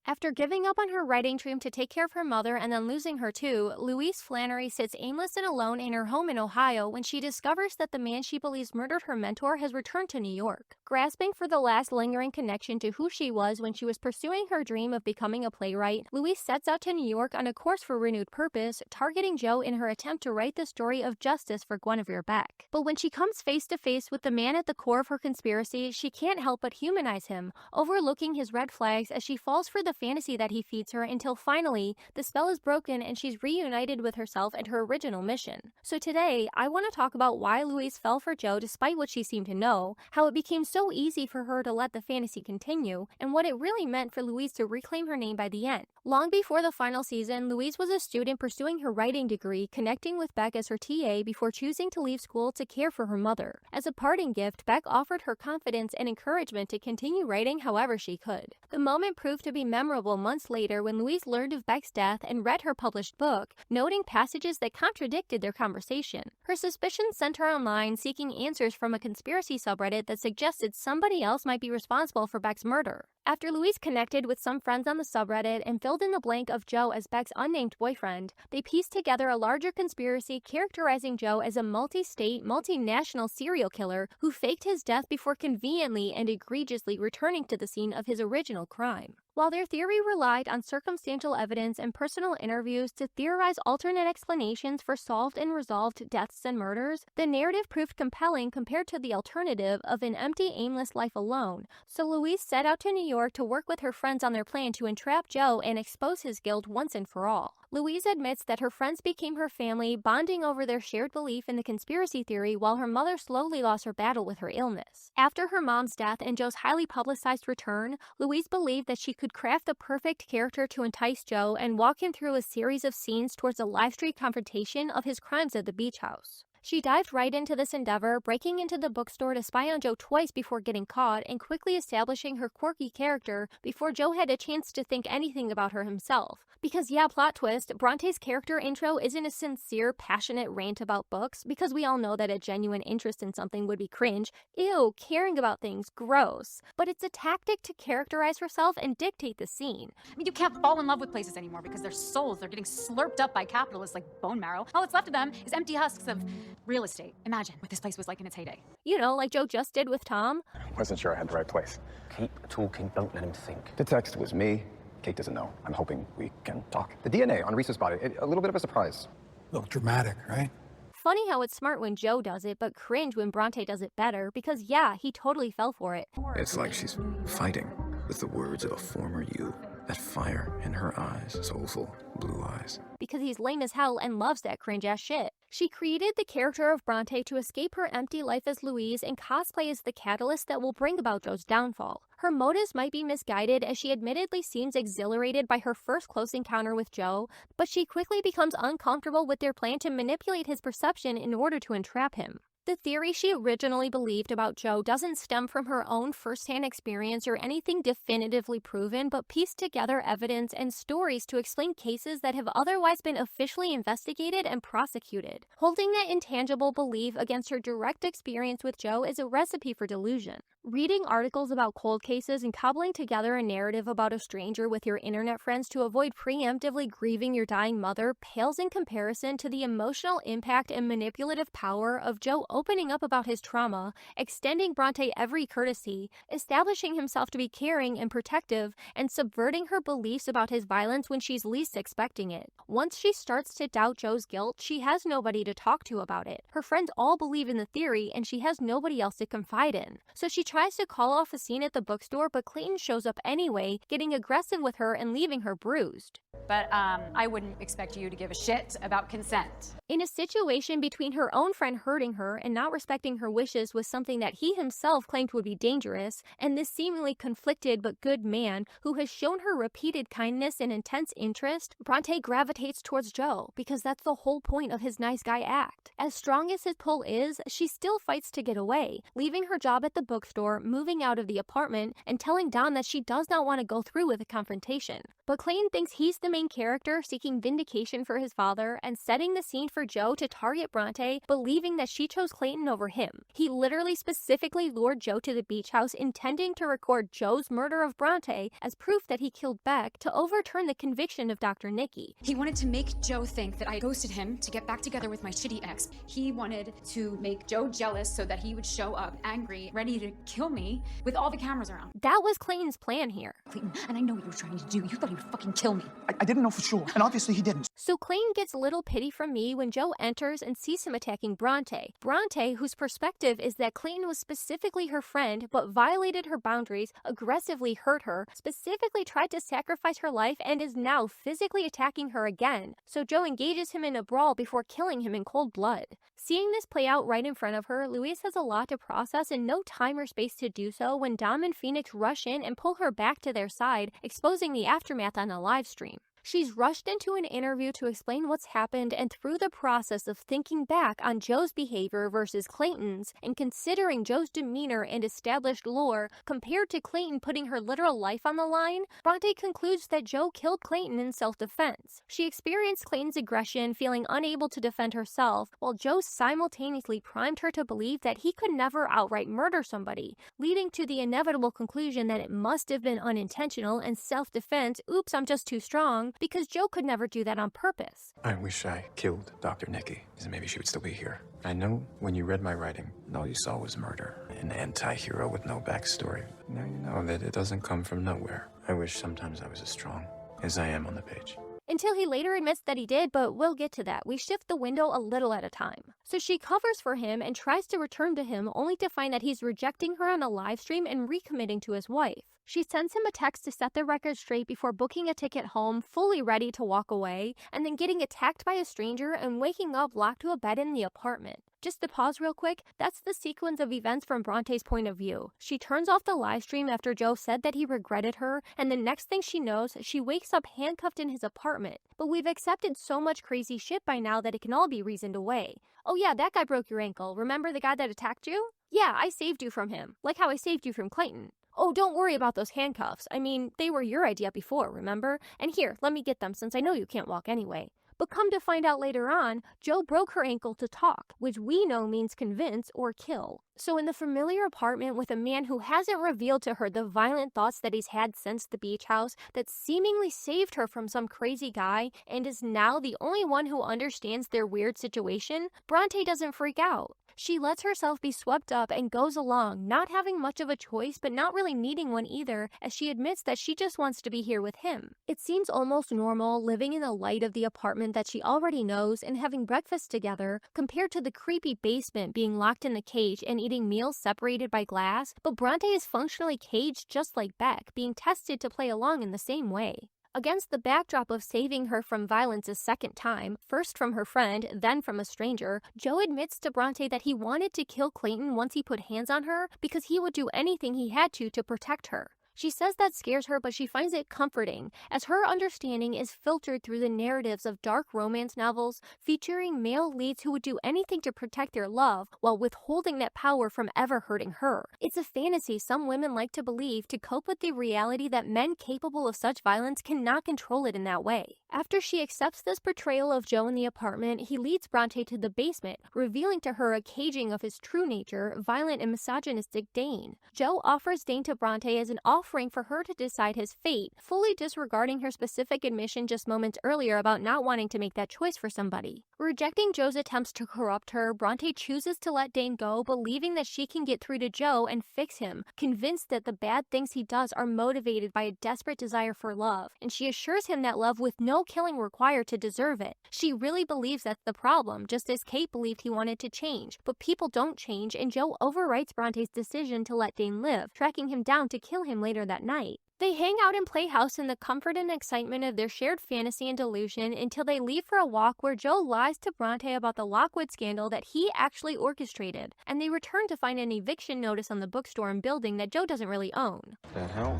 After giving up on her writing dream to take care of her mother and then losing her too, Louise Flannery sits aimless and alone in her home in Ohio when she discovers that the man she believes murdered her mentor has returned to New York. Grasping for the last lingering connection to who she was when she was pursuing her dream of becoming a playwright, Louise sets out to New York on a course for renewed purpose, targeting Joe in her attempt to write the story of justice for Guinevere Beck. But when she comes face to face with the man at the core of her conspiracy, she can't help but humanize him, overlooking his red flags as she falls for the fantasy that he feeds her until finally, the spell is broken and she's reunited with herself and her original mission. So today, I want to talk about why Louise fell for Joe despite what she seemed to know, how it became so easy for her to let the fantasy continue, and what it really meant for Louise to reclaim her name by the end. Long before the final season, Louise was a student pursuing her writing degree, connecting with Beck as her TA before choosing to leave school to care for her mother. As a parting gift, Beck offered her confidence and encouragement to continue writing however she could. The moment proved to be memorable months later when Louise learned of Beck's death and read her published book, noting passages that contradicted their conversation. Her suspicions sent her online seeking answers from a conspiracy subreddit that suggested somebody else might be responsible for Beck's murder. After Louise connected with some friends on the subreddit and filled in the blank of Joe as Beck's unnamed boyfriend, they pieced together a larger conspiracy characterizing Joe as a multi-state, multinational serial killer who faked his death before conveniently and egregiously returning to the scene of his original crime. While their theory relied on circumstantial evidence and personal interviews to theorize alternate explanations for solved and resolved deaths and murders, the narrative proved compelling compared to the alternative of an empty, aimless life alone. So Louise set out to New York to work with her friends on their plan to entrap Joe and expose his guilt once and for all. Louise admits that her friends became her family, bonding over their shared belief in the conspiracy theory while her mother slowly lost her battle with her illness. After her mom's death and Joe's highly publicized return, Louise believed that she could craft the perfect character to entice Joe and walk him through a series of scenes towards a live-stream confrontation of his crimes at the beach house. She dived right into this endeavor, breaking into the bookstore to spy on Joe twice before getting caught and quickly establishing her quirky character before Joe had a chance to think anything about her himself. Because yeah, plot twist, Bronte's character intro isn't a sincere, passionate rant about books, because we all know that a genuine interest in something would be cringe. Ew, caring about things, gross. But it's a tactic to characterize herself and dictate the scene. I mean, you can't fall in love with places anymore because their souls are getting slurped up by capitalists like bone marrow. All that's left of them is empty husks of real estate. Imagine what this place was like in its heyday. You know, like Joe just did with Tom. Wasn't sure I had the right place. Keep talking, don't let him think. The text was me. Kate doesn't know. I'm hoping we can talk. The DNA on Reese's body, a little bit of a surprise. A little dramatic, right? Funny how it's smart when Joe does it, but cringe when Bronte does it better, because yeah, he totally fell for it. It's like she's fighting with the words of a former you. That fire in her eyes, soulful blue eyes. Because he's lame as hell and loves that cringe-ass shit. She created the character of Bronte to escape her empty life as Louise and cosplay as the catalyst that will bring about Joe's downfall. Her motives might be misguided as she admittedly seems exhilarated by her first close encounter with Joe, but she quickly becomes uncomfortable with their plan to manipulate his perception in order to entrap him. The theory she originally believed about Joe doesn't stem from her own first-hand experience or anything definitively proven, but pieced together evidence and stories to explain cases that have otherwise been officially investigated and prosecuted. Holding that intangible belief against her direct experience with Joe is a recipe for delusion. Reading articles about cold cases and cobbling together a narrative about a stranger with your internet friends to avoid preemptively grieving your dying mother pales in comparison to the emotional impact and manipulative power of Joe opening up about his trauma, extending Bronte every courtesy, establishing himself to be caring and protective, and subverting her beliefs about his violence when she's least expecting it. Once she starts to doubt Joe's guilt, she has nobody to talk to about it. Her friends all believe in the theory, and she has nobody else to confide in. So she tries to call off a scene at the bookstore, but Clayton shows up anyway, getting aggressive with her and leaving her bruised. But I wouldn't expect you to give a shit about consent. In a situation between her own friend hurting her and not respecting her wishes was something that he himself claimed would be dangerous, and this seemingly conflicted but good man who has shown her repeated kindness and intense interest, Bronte gravitates towards Joe because that's the whole point of his nice guy act. As strong as his pull is, she still fights to get away, leaving her job at the bookstore, moving out of the apartment, and telling Don that she does not want to go through with a confrontation. But Clayton thinks he's the main character seeking vindication for his father and setting the scene for Joe to target Bronte, believing that she chose Clayton over him. He literally specifically lured Joe to the beach house intending to record Joe's murder of Bronte as proof that he killed Beck to overturn the conviction of Dr. Nikki. He wanted to make Joe think that I ghosted him to get back together with my shitty ex. He wanted to make Joe jealous so that he would show up angry, ready to kill me with all the cameras around. That was Clayton's plan here. Clayton, and I know what you were trying to do. You thought he would fucking kill me. I didn't know for sure, and obviously he didn't. So Clayton gets little pity from me when Joe enters and sees him attacking Bronte. Bronte, whose perspective is that Clayton was specifically her friend but violated her boundaries, aggressively hurt her, specifically tried to sacrifice her life, and is now physically attacking her again. So Joe engages him in a brawl before killing him in cold blood. Seeing this play out right in front of her, Louise has a lot to process and no time or space to do so when Dom and Phoenix rush in and pull her back to their side, exposing the aftermath on a live stream. She's rushed into an interview to explain what's happened, and through the process of thinking back on Joe's behavior versus Clayton's and considering Joe's demeanor and established lore compared to Clayton putting her literal life on the line, Bronte concludes that Joe killed Clayton in self-defense. She experienced Clayton's aggression, feeling unable to defend herself, while Joe simultaneously primed her to believe that he could never outright murder somebody, leading to the inevitable conclusion that it must have been unintentional and self-defense, oops, I'm just too strong, because Joe could never do that on purpose. I wish I killed Dr. Nikki, because maybe she would still be here. I know when you read my writing, all you saw was murder, an anti-hero with no backstory. Now you know that it doesn't come from nowhere. I wish sometimes I was as strong as I am on the page. Until he later admits that he did, but we'll get to that. We shift the window a little at a time. So she covers for him and tries to return to him, only to find that he's rejecting her on a live stream and recommitting to his wife. She sends him a text to set the record straight before booking a ticket home, fully ready to walk away, and then getting attacked by a stranger and waking up locked to a bed in the apartment. Just to pause real quick, that's the sequence of events from Bronte's point of view. She turns off the live stream after Joe said that he regretted her, and the next thing she knows, she wakes up handcuffed in his apartment. But we've accepted so much crazy shit by now that it can all be reasoned away. Oh yeah, that guy broke your ankle. Remember the guy that attacked you? Yeah, I saved you from him, like how I saved you from Clayton. Oh, don't worry about those handcuffs. I mean, they were your idea before, remember? And here, let me get them since I know you can't walk anyway. But come to find out later on, Joe broke her ankle to talk, which we know means convince or kill. So in the familiar apartment with a man who hasn't revealed to her the violent thoughts that he's had since the beach house, that seemingly saved her from some crazy guy and is now the only one who understands their weird situation, Bronte doesn't freak out. She lets herself be swept up and goes along, not having much of a choice but not really needing one either, as she admits that she just wants to be here with him. It seems almost normal living in the light of the apartment that she already knows and having breakfast together, compared to the creepy basement being locked in the cage and eating meals separated by glass, but Bronte is functionally caged just like Beck, being tested to play along in the same way. Against the backdrop of saving her from violence a second time, first from her friend, then from a stranger, Joe admits to Bronte that he wanted to kill Clayton once he put hands on her because he would do anything he had to protect her. She says that scares her, but she finds it comforting, as her understanding is filtered through the narratives of dark romance novels featuring male leads who would do anything to protect their love while withholding that power from ever hurting her. It's a fantasy some women like to believe to cope with the reality that men capable of such violence cannot control it in that way. After she accepts this portrayal of Joe in the apartment, he leads Bronte to the basement, revealing to her a caging of his true nature, violent and misogynistic Dane. Joe offers Dane to Bronte as an offering for her to decide his fate, fully disregarding her specific admission just moments earlier about not wanting to make that choice for somebody. Rejecting Joe's attempts to corrupt her, Bronte chooses to let Dane go, believing that she can get through to Joe and fix him, convinced that the bad things he does are motivated by a desperate desire for love, and she assures him that love with no killing required to deserve it. She really believes that's the problem, just as Kate believed he wanted to change, but people don't change, and Joe overwrites Bronte's decision to let Dane live, tracking him down to kill him later that night. They hang out and play house in the comfort and excitement of their shared fantasy and delusion until they leave for a walk where Joe lies to Bronte about the Lockwood scandal that he actually orchestrated, and they return to find an eviction notice on the bookstore and building that Joe doesn't really own. The hell?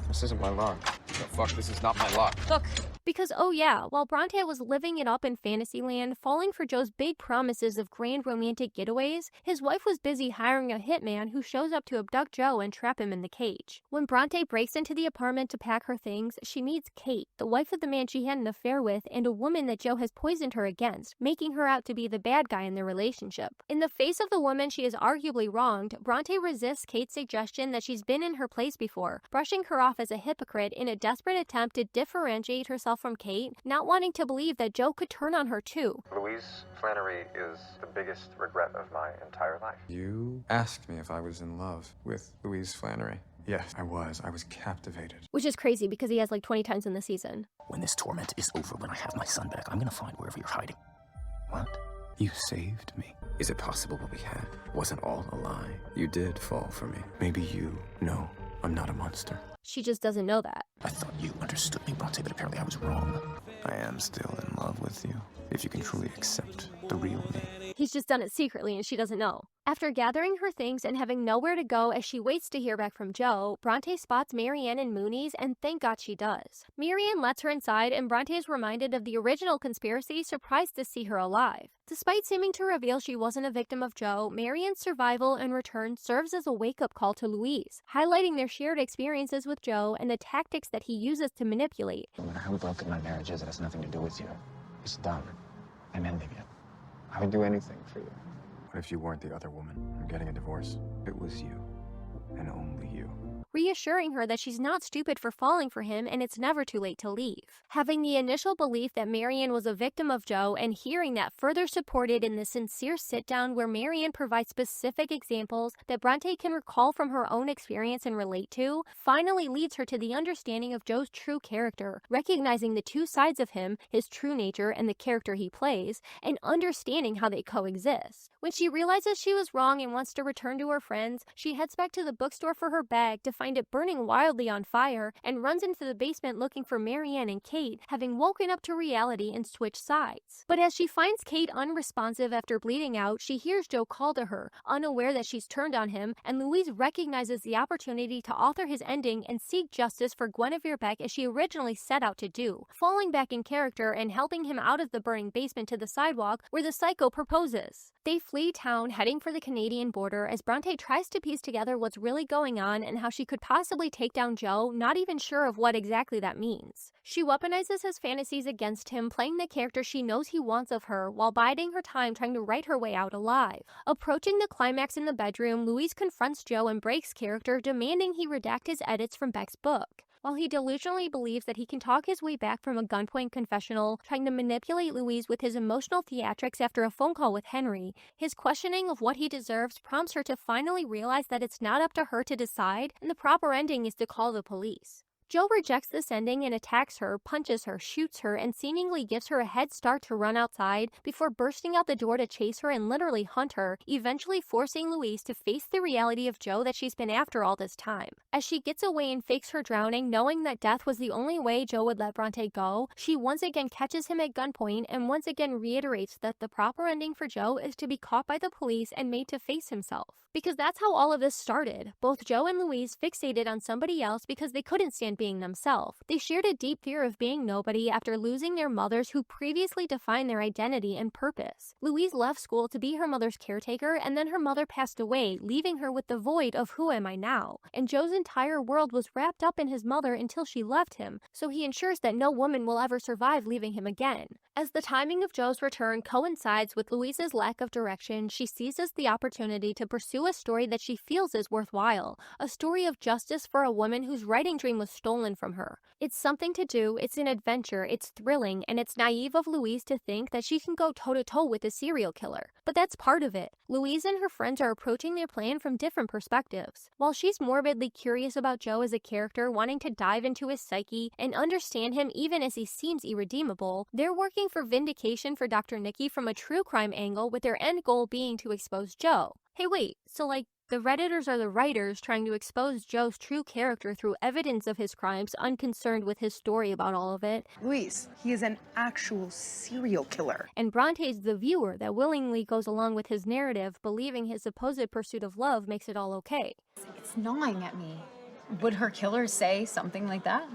This isn't my lock. The fuck, this is not my lock. Look, Because, oh yeah, while Bronte was living it up in Fantasyland, falling for Joe's big promises of grand romantic getaways, his wife was busy hiring a hitman who shows up to abduct Joe and trap him in the cage. When Bronte breaks into the apartment to pack her things, she meets Kate, the wife of the man she had an affair with, and a woman that Joe has poisoned her against, making her out to be the bad guy in their relationship. In the face of the woman she has arguably wronged, Bronte resists Kate's suggestion that she's been in her place before, brushing her off as a hypocrite in a desperate attempt to differentiate herself from Kate, not wanting to believe that Joe could turn on her too. Louise Flannery is the biggest regret of my entire life. You asked me if I was in love with Louise Flannery. Yes, I was. I was captivated. Which is crazy because he has like 20 times in the season. When this torment is over, when I have my son back, I'm gonna find wherever you're hiding. What? You saved me. Is it possible what we had wasn't all a lie? You did fall for me. Maybe you know I'm not a monster. She just doesn't know that. I thought you understood me, Bronte, but apparently I was wrong. I am still in love with you, if you can truly accept the real me. He's just done it secretly and she doesn't know. After gathering her things and having nowhere to go as she waits to hear back from Joe, Bronte spots Marianne in Mooney's, and thank God she does. Marianne lets her inside, and Bronte is reminded of the original conspiracy, surprised to see her alive. Despite seeming to reveal she wasn't a victim of Joe, Marianne's survival and return serves as a wake-up call to Louise, highlighting their shared experiences with Joe and the tactics that he uses to manipulate. No matter how broken my marriage is, it has nothing to do with you. It's done. I'm ending it. I would do anything for you. What if you weren't the other woman? I'm getting a divorce. It was you, and only you. Reassuring her that she's not stupid for falling for him and it's never too late to leave. Having the initial belief that Marianne was a victim of Joe and hearing that further supported in the sincere sit-down where Marianne provides specific examples that Bronte can recall from her own experience and relate to, finally leads her to the understanding of Joe's true character, recognizing the two sides of him, his true nature and the character he plays, and understanding how they coexist. When she realizes she was wrong and wants to return to her friends, she heads back to the bookstore for her bag to find it burning wildly on fire and runs into the basement looking for Marianne and Kate, having woken up to reality and switched sides. But as she finds Kate unresponsive after bleeding out, she hears Joe call to her, unaware that she's turned on him, and Louise recognizes the opportunity to author his ending and seek justice for Guinevere Beck as she originally set out to do, falling back in character and helping him out of the burning basement to the sidewalk where the psycho proposes. They flee town, heading for the Canadian border, as Bronte tries to piece together what's really going on and how she could possibly take down Joe, not even sure of what exactly that means. She weaponizes his fantasies against him, playing the character she knows he wants of her, while biding her time trying to write her way out alive. Approaching the climax in the bedroom, Louise confronts Joe and breaks character, demanding he redact his edits from Beck's book. While he delusionally believes that he can talk his way back from a gunpoint confessional, trying to manipulate Louise with his emotional theatrics after a phone call with Henry, his questioning of what he deserves prompts her to finally realize that it's not up to her to decide, and the proper ending is to call the police. Joe rejects this ending and attacks her, punches her, shoots her, and seemingly gives her a head start to run outside before bursting out the door to chase her and literally hunt her, eventually forcing Louise to face the reality of Joe that she's been after all this time. As she gets away and fakes her drowning, knowing that death was the only way Joe would let Bronte go, she once again catches him at gunpoint and once again reiterates that the proper ending for Joe is to be caught by the police and made to face himself. Because that's how all of this started. Both Joe and Louise fixated on somebody else because they couldn't stand being themselves. They shared a deep fear of being nobody after losing their mothers who previously defined their identity and purpose. Louise left school to be her mother's caretaker, and then her mother passed away, leaving her with the void of who am I now? And Joe's entire world was wrapped up in his mother until she left him, so he ensures that no woman will ever survive leaving him again. As the timing of Joe's return coincides with Louise's lack of direction, she seizes the opportunity to pursue a story that she feels is worthwhile, a story of justice for a woman whose writing dream was stolen from her. It's something to do, it's an adventure, it's thrilling, and it's naive of Louise to think that she can go toe-to-toe with a serial killer. But that's part of it. Louise and her friends are approaching their plan from different perspectives. While she's morbidly curious about Joe as a character, wanting to dive into his psyche and understand him even as he seems irredeemable, they're working for vindication for Dr. Nikki from a true crime angle, with their end goal being to expose Joe. Hey wait, so the Redditors are the writers trying to expose Joe's true character through evidence of his crimes, unconcerned with his story about all of it. Louise, he is an actual serial killer. And Bronte's the viewer that willingly goes along with his narrative, believing his supposed pursuit of love makes it all okay. It's gnawing at me. Would her killer say something like that?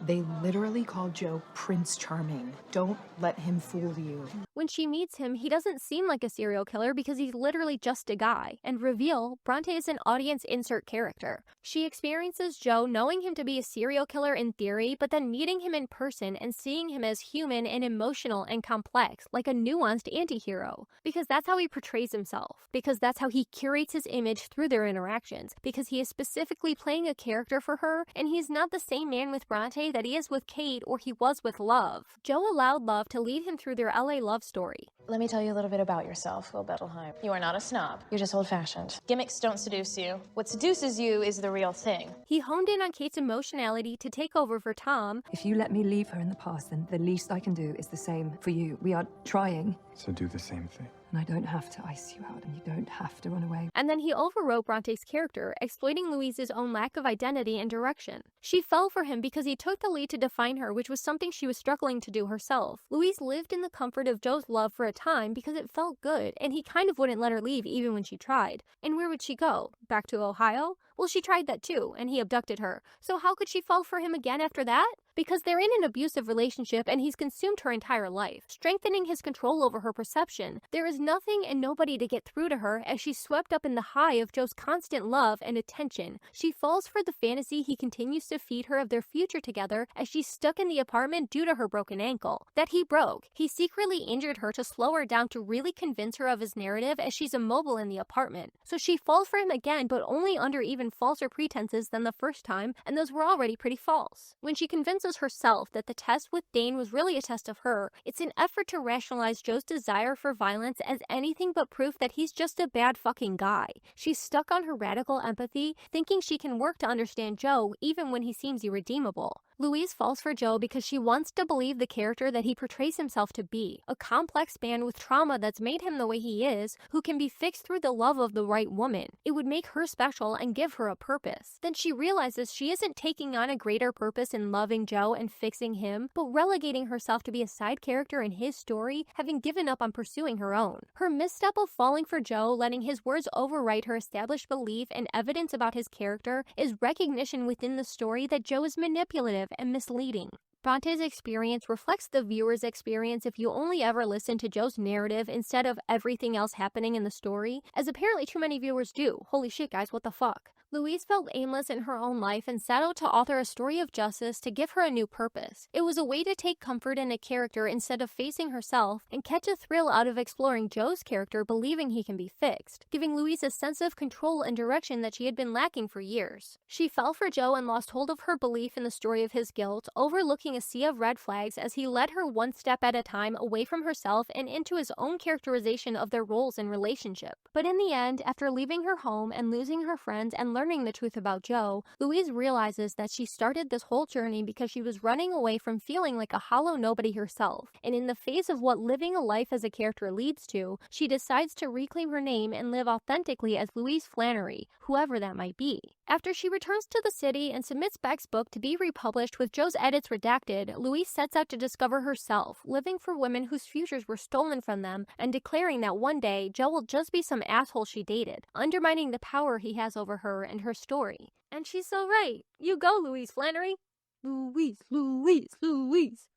They literally call Joe Prince Charming. Don't let him fool you. When she meets him, he doesn't seem like a serial killer because he's literally just a guy. And reveal, Bronte is an audience insert character. She experiences Joe knowing him to be a serial killer in theory, but then meeting him in person and seeing him as human and emotional and complex, like a nuanced anti-hero. Because that's how he portrays himself. Because that's how he curates his image through their interactions. Because he is specifically playing a character for her, and he's not the same man with Bronte that he is with Kate or he was with Love. Joe allowed Love to lead him through their LA love story. Let me tell you a little bit about yourself, Will Bettelheim. You are not a snob. You're just old-fashioned. Gimmicks don't seduce you. What seduces you is the real thing. He honed in on Kate's emotionality to take over for Tom. If you let me leave her in the past, then the least I can do is the same for you. We are trying. So do the same thing. And I don't have to ice you out, and you don't have to run away. And then he overwrote Bronte's character, exploiting Louise's own lack of identity and direction. She fell for him because he took the lead to define her, which was something she was struggling to do herself. Louise lived in the comfort of Joe's love for a time because it felt good, and he kind of wouldn't let her leave even when she tried. And where would she go? Back to Ohio? Well, she tried that too, and he abducted her. So how could she fall for him again after that? Because they're in an abusive relationship and he's consumed her entire life, strengthening his control over her perception. There is nothing and nobody to get through to her as she's swept up in the high of Joe's constant love and attention. She falls for the fantasy he continues to feed her of their future together as she's stuck in the apartment due to her broken ankle. That he broke. He secretly injured her to slow her down to really convince her of his narrative as she's immobile in the apartment. So she falls for him again, but only under even falser pretenses than the first time, and those were already pretty false. When she convinces herself that the test with Dane was really a test of her, it's an effort to rationalize Joe's desire for violence as anything but proof that he's just a bad fucking guy. She's stuck on her radical empathy, thinking she can work to understand Joe even when he seems irredeemable. Louise falls for Joe because she wants to believe the character that he portrays himself to be, a complex man with trauma that's made him the way he is, who can be fixed through the love of the right woman. It would make her special and give her a purpose. Then she realizes she isn't taking on a greater purpose in loving Joe and fixing him, but relegating herself to be a side character in his story, having given up on pursuing her own. Her misstep of falling for Joe, letting his words overwrite her established belief and evidence about his character, is recognition within the story that Joe is manipulative and misleading. Bronte's experience reflects the viewer's experience if you only ever listen to Joe's narrative instead of everything else happening in the story, as apparently too many viewers do. Holy shit, guys, what the fuck? Louise felt aimless in her own life and set out to author a story of justice to give her a new purpose. It was a way to take comfort in a character instead of facing herself and catch a thrill out of exploring Joe's character believing he can be fixed, giving Louise a sense of control and direction that she had been lacking for years. She fell for Joe and lost hold of her belief in the story of his guilt, overlooking a sea of red flags as he led her one step at a time away from herself and into his own characterization of their roles in relationship. But in the end, after leaving her home and losing her friends and learning the truth about Joe, Louise realizes that she started this whole journey because she was running away from feeling like a hollow nobody herself. And in the face of what living a life as a character leads to, she decides to reclaim her name and live authentically as Louise Flannery, whoever that might be. After she returns to the city and submits Beck's book to be republished with Joe's edits redacted, Louise sets out to discover herself, living for women whose futures were stolen from them, and declaring that one day Joe will just be some asshole she dated, undermining the power he has over her and her story. And she's so right. You go, Louise Flannery. Louise, Louise, Louise.